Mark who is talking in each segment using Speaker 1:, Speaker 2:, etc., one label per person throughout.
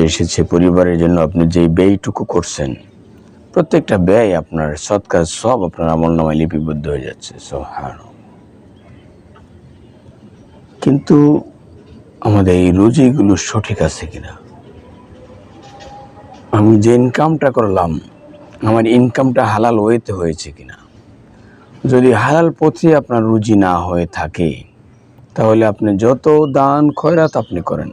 Speaker 1: এসেছে, পরিবারের জন্য আপনি যে ব্যয়টুকু করছেন, প্রত্যেকটা ব্যয় আপনার সৎকার সব আপনার আমলনামায় লিপিবদ্ধ হয়ে যাচ্ছে। সুবহানাল্লাহ। কিন্তু আমাদের এই রুজিগুলো সঠিক আছে কিনা? আমি যে ইনকামটা করলাম, আমার ইনকামটা হালাল ওয়েতে হয়েছে কিনা? যদি হালাল পথে আপনার রুজি না হয়ে থাকে, তাহলে আপনি যত দান খয়রাত আপনি করেন,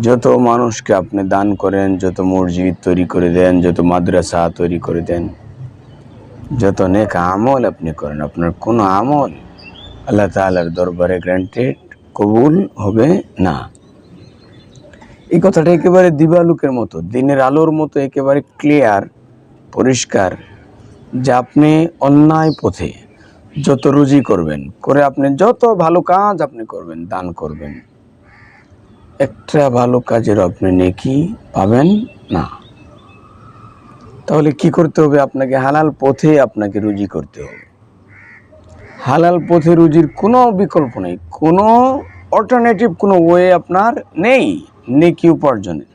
Speaker 1: যত মানুষকে আপনি দান করেন, যত মসজিদ তৈরি করে দেন, যত মাদ্রাসা তৈরি করে দেন, যত নেক আমল আপনি করেন, আপনার কোনো আমল আল্লাহ তাআলার দরবারে গ্রান্টেড কবুল হবে না। এই কথাটা একেবারে দিবালোকের মতো, দিনের আলোর মতো একেবারে ক্লিয়ার, পরিষ্কার, যে আপনি অন্যায় পথে যত রুজি করবেন, করে আপনি যত ভালো কাজ আপনি করবেন, দান করবেন, একটা ভালো কাজের আপনি নেকি পাবেন না। তাহলে কি করতে হবে? আপনাকে হালাল পথে আপনাকে রুজি করতে হবে। হালাল পথে রুজির কোনো বিকল্প নেই, কোনো অল্টারনেটিভ কোনো ওয়ে আপনার নেই নেকি উপার্জনের।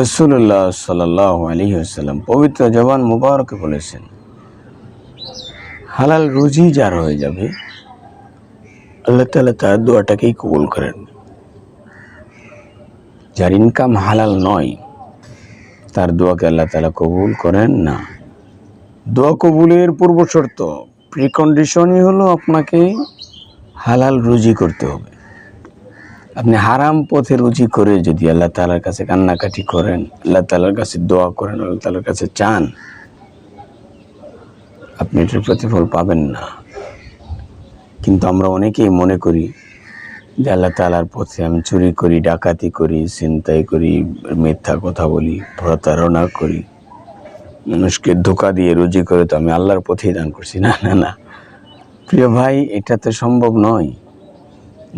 Speaker 1: রাসূলুল্লাহ সাল্লাল্লাহু আলাইহি ওয়াসাল্লাম পবিত্র জবান মুবারকে বলেছেন, হালাল রুজি যার হয়ে যাবে, আল্লাহ তাআলা তার দোয়াটাকেই কবুল করেন। যার ইনকাম হালাল নয়, তার দোয়াকে আল্লাহ তাআলা কবুল করেন না। দোয়া কবুলের পূর্ব শর্ত, প্রিকন্ডিশনই হলো আপনাকে হালাল রুজি করতে হবে। আপনি হারাম পথে রুজি করে যদি আল্লাহ তাআলার কাছে কান্নাকাটি করেন, আল্লাহ তাআলার কাছে দোয়া করেন, আল্লাহ তাআলার কাছে চান, আপনি এটার প্রতিফল পাবেন না। কিন্তু আমরা অনেকেই মনে করি যে আল্লাহ তাআলার পথে আমি চুরি করি, ডাকাতি করি, ছিনতাই করি, মিথ্যা কথা বলি, প্রতারণা করি, মানুষকে ধোঁকা দিয়ে রুজি করে তো আমি আল্লাহর পথেই দান করছি। না না না প্রিয় ভাই, এটা তো সম্ভব নয়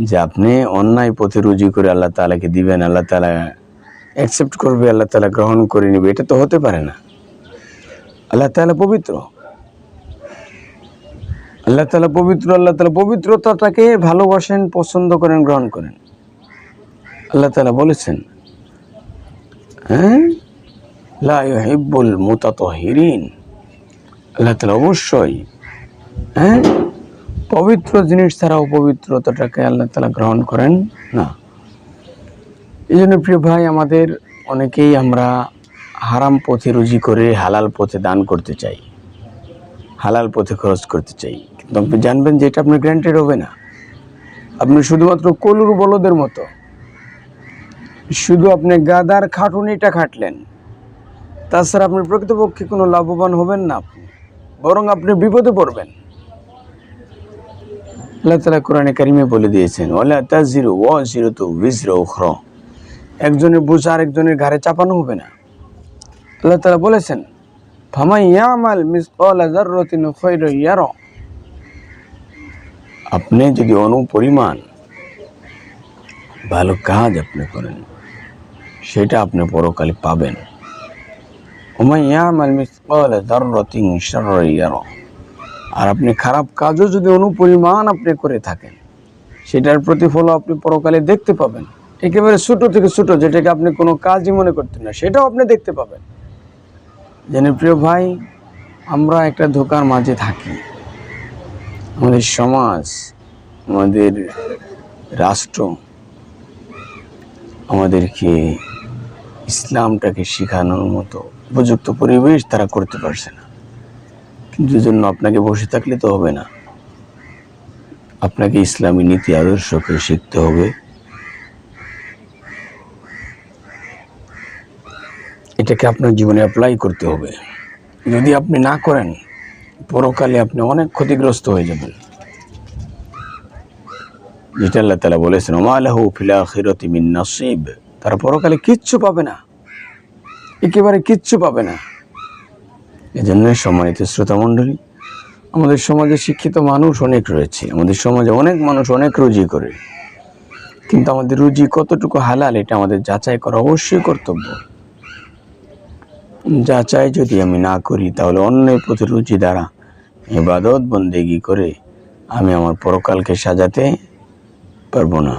Speaker 1: যে আপনি অন্যায় পথে রুজি করে আল্লাহ তাআলাকে দিবেন, আল্লাহ তাআলা অ্যাকসেপ্ট করবে, আল্লাহ তাআলা গ্রহণ করে নেবে। এটা তো হতে পারে না। আল্লাহ তাআলা পবিত্র, আল্লাহ তাআলা পবিত্র, আল্লাহ তাআলা পবিত্রতাটাকে ভালোবাসেন, পছন্দ করেন, গ্রহণ করেন। আল্লাহ তাআলা বলেছেন, লা ইউহিব্বুল মুতাতাহহিরিন, আল্লাহ তাআলা অবশ্যই পবিত্র জিনিস ছাড়া অপবিত্রতাটাকে আল্লাহ তাআলা গ্রহণ করেন না। এই জন্য প্রিয় ভাই, আমাদের অনেকেই আমরা হারাম পথে রুজি করে হালাল পথে দান করতে চাই, হালাল পথে খরচ করতে চাই, কিন্তু আপনি জানবেন যে এটা আপনার গ্রান্টেড হবে না। আপনি শুধুমাত্র কলুর বলদের মতো, শুধু আপনি গাদার খাটুনিটা খাটলেন, তাছাড়া আপনি প্রকৃতপক্ষে কোনো লাভবান হবেন না, আপনি বরং আপনি বিপদে পড়বেন। আল্লাহ তাআলা কোরআনে কারিমে বলে দিয়েছেন, ওয়ালা তাজিরু ওয়াজিরাতু উযরা উখরা, একজনের বোঝা আরেকজনের ঘাড়ে চাপানো হবে না। আল্লাহ তাআলা বলেছেন, ফামান ইয়ামাল মিসকালা যাররাতিন খায়রান ইয়ারা, আপনি যদি অনুপরিমাণ ভালো কাজ আপনি করেন, সেটা আপনি পরকালে পাবেন। ওমান ইয়ামাল মিসকালা যাররাতিন শাররান ইয়ারা, আর আপনি খারাপ কাজও যদি অনুপরিমাণ আপনি করে থাকেন, সেটার প্রতিফল আপনি পরকালে দেখতে পাবেন। একেবারে ছোট থেকে ছোট, যেটাকে আপনি কোনো কাজই মনে করতেন না, সেটাও আপনি দেখতে পাবেন। যেন প্রিয় ভাই, আমরা একটা ধোঁকার মাঝে থাকি। আমাদের সমাজ, আমাদের রাষ্ট্র আমাদেরকে ইসলামটাকে শেখানোর মতো উপযুক্ত পরিবেশ তারা করতে পারছে না। কিন্তু জন্য আপনাকে বসে থাকলে তো হবে না, আপনাকে ইসলামী নীতি আদর্শকে শিখতে হবে। এটাকে আপনার জীবনে অ্যাপ্লাই করতে হবে। যদি আপনি না করেন, পরকালে আপনি অনেক ক্ষতিগ্রস্ত হয়ে যাবেন। যেটা আল্লাহ তাআলা বলেছেন, ওমা লাহু ফিল আখিরাতি মিন নাসিব, তারা পরকালে কিচ্ছু পাবে না, একেবারে কিচ্ছু পাবে না। এজন্য সম্মানিত শ্রোতা মণ্ডলী, আমাদের সমাজে শিক্ষিত মানুষ অনেক রয়েছে, আমাদের সমাজে অনেক মানুষ অনেক রুজি করে, কিন্তু আমাদের রুজি কতটুকু হালাল এটা আমাদের যাচাই করা অবশ্যই কর্তব্য। যাচাই যদি আমি না করি, তাহলে অন্যের প্রতি রুচি দ্বারা ইবাদত বন্দেগী করে আমি আমার পরকালকে সাজাতে পারবো না।